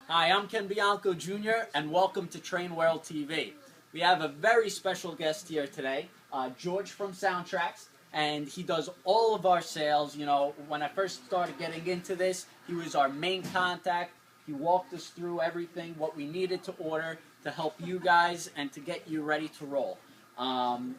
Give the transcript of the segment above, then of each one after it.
Hi, I'm Ken Bianco Jr. and welcome to TrainWorldTV. We have a very special guest here today, George from Soundtraxx, and he does all of our sales. You know, when I first started getting into this, he was our main contact. He walked us through everything, what we needed to order to help you guys and to get you ready to roll.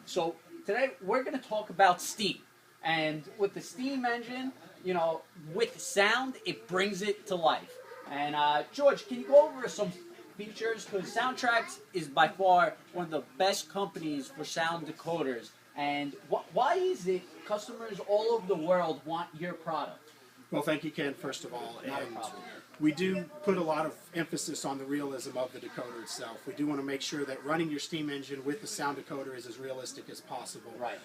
So today we're going to talk about Steam. And with the Steam engine, you know, with sound, it brings it to life. And George, can you go over some features? Because Soundtraxx is by far one of the best companies for sound decoders. And why is it customers all over the world want your product? Well, thank you, Ken, first of all. Not a And problem. we do put a lot of emphasis on the realism of the decoder itself. We do want to make sure that running your Steam engine with the sound decoder is as realistic as possible. Right.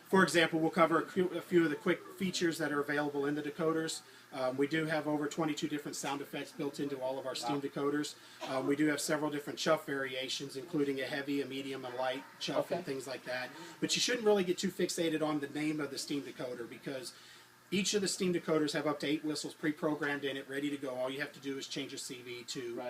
For example, we'll cover a few of the quick features that are available in the decoders. We do have over 22 different sound effects built into all of our Steam decoders. We do have several different chuff variations, including a heavy, a medium, a light chuff, and things like that. But you shouldn't really get too fixated on the name of the Steam decoder, because each of the Steam decoders have up to 8 whistles pre-programmed in it, ready to go. All you have to do is change a CV to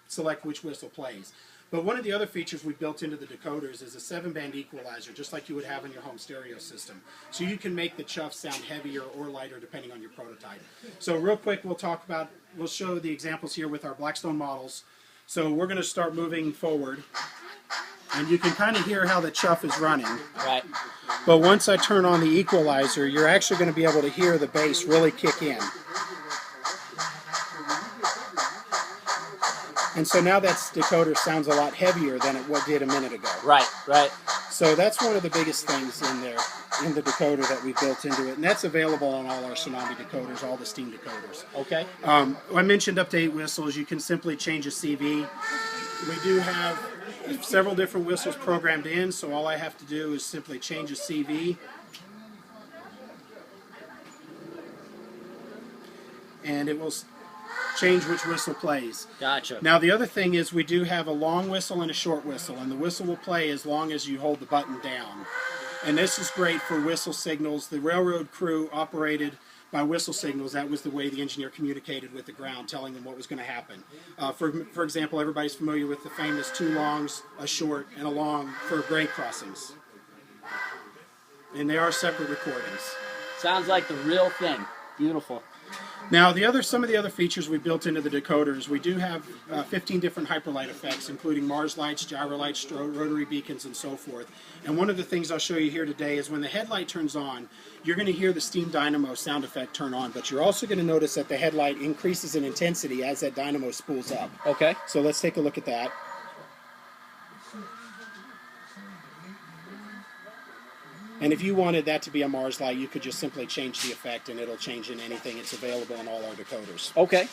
select which whistle plays. But one of the other features we built into the decoders is a 7-band equalizer, just like you would have in your home stereo system. So you can make the chuff sound heavier or lighter depending on your prototype. So real quick, we'll show the examples here with our Blackstone models. So we're going to start moving forward, and you can kind of hear how the chuff is running. Right. But once I turn on the equalizer, you're actually going to be able to hear the bass really kick in. And so now that decoder sounds a lot heavier than it did a minute ago. Right, right. So that's one of the biggest things in there, in the decoder that we built into it. And that's available on all our Tsunami decoders, all the Steam decoders. Okay. I mentioned up to 8 whistles. You can simply change a CV. We do have several different whistles programmed in, so all I have to do is simply change a CV. And it will change which whistle plays. Gotcha. Now the other thing is we do have a long whistle and a short whistle, and the whistle will play as long as you hold the button down. And this is great for whistle signals. The railroad crew operated by whistle signals. That was the way the engineer communicated with the ground, telling them what was going to happen. For example, everybody's familiar with the famous 2 longs, a short, and a long for grade crossings. And they are separate recordings. Sounds like the real thing. Beautiful. Now, some of the other features we built into the decoders, we do have 15 different Hyperlight effects, including Mars lights, gyro lights, rotary beacons, and so forth. And one of the things I'll show you here today is when the headlight turns on, you're going to hear the steam dynamo sound effect turn on, but you're also going to notice that the headlight increases in intensity as that dynamo spools up. Okay. So let's take a look at that. And if you wanted that to be a Mars light, you could just simply change the effect and it'll change in anything. It's available in all our decoders. Okay.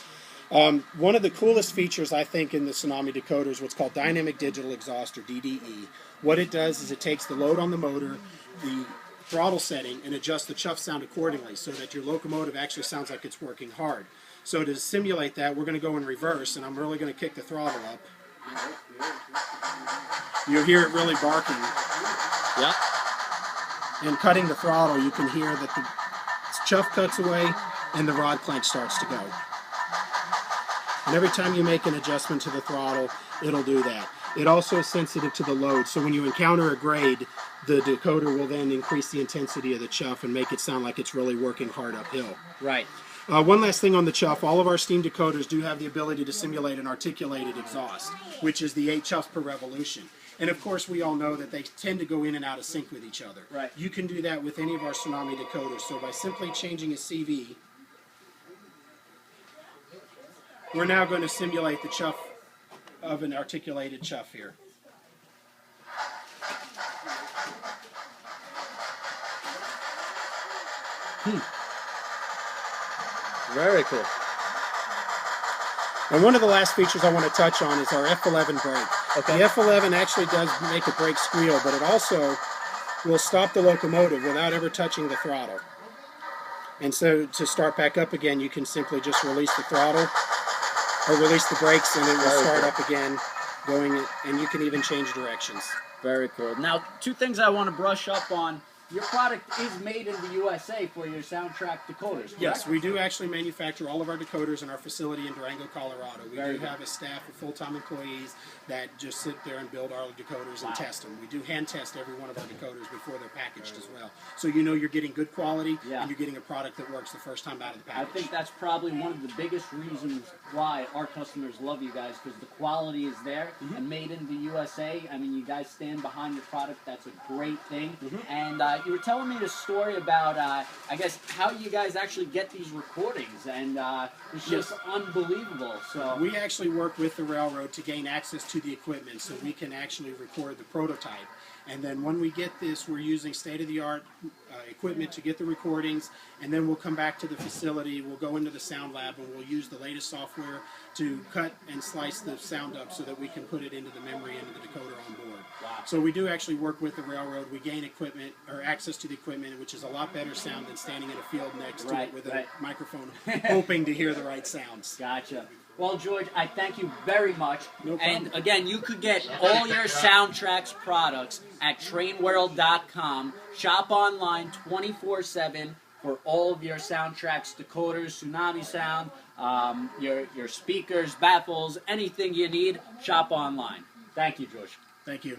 One of the coolest features, I think, in the Tsunami decoder is what's called Dynamic Digital Exhaust, or DDE. What it does is it takes the load on the motor, the throttle setting, and adjusts the chuff sound accordingly so that your locomotive actually sounds like it's working hard. So to simulate that, we're going to go in reverse, and I'm really going to kick the throttle up. You'll hear it really barking. Yeah. And cutting the throttle, you can hear that the chuff cuts away and the rod clank starts to go. And every time you make an adjustment to the throttle, it'll do that. It also is sensitive to the load, so when you encounter a grade, the decoder will then increase the intensity of the chuff and make it sound like it's really working hard uphill. Right. One last thing on the chuff, all of our Steam decoders do have the ability to simulate an articulated exhaust, which is the 8 chuffs per revolution. And of course, we all know that they tend to go in and out of sync with each other. Right. You can do that with any of our Tsunami decoders. So by simply changing a CV, we're now going to simulate the chuff of an articulated chuff here. Very cool. And one of the last features I want to touch on is our F11 brake. Okay. The F11 actually does make a brake squeal, but it also will stop the locomotive without ever touching the throttle. And so to start back up again, you can simply just release the throttle or release the brakes and it will start up again, going, and you can even change directions. Very cool. Now, 2 things I want to brush up on. your product is made in the USA for your Soundtraxx decoders, correct? Yes, we do actually manufacture all of our decoders in our facility in Durango, Colorado. We do have a staff of full-time employees that just sit there and build our decoders and test them. We do hand test every one of our decoders before they're packaged as well. So you know you're getting good quality and you're getting a product that works the first time out of the package. I think that's probably one of the biggest reasons why our customers love you guys, because the quality is there and made in the USA. I mean, you guys stand behind your product. That's a great thing. And you were telling me the story about, I guess, how you guys actually get these recordings, and it's just unbelievable. So we actually work with the railroad to gain access to the equipment so we can actually record the prototype. And then when we get this, we're using state-of-the-art equipment to get the recordings, and then we'll come back to the facility, we'll go into the sound lab, and we'll use the latest software to cut and slice the sound up so that we can put it into the memory and the decoder on board. So we do actually work with the railroad. We gain equipment, or access to the equipment, which is a lot better sound than standing in a field next to it with a microphone hoping to hear the right sounds. Gotcha. Well, George, I thank you very much. No problem. And again, you could get all your Soundtraxx products at TrainWorld.com. Shop online 24/7 for all of your Soundtraxx decoders, Tsunami Sound, your speakers, baffles, anything you need. Shop online. Thank you, George. Thank you.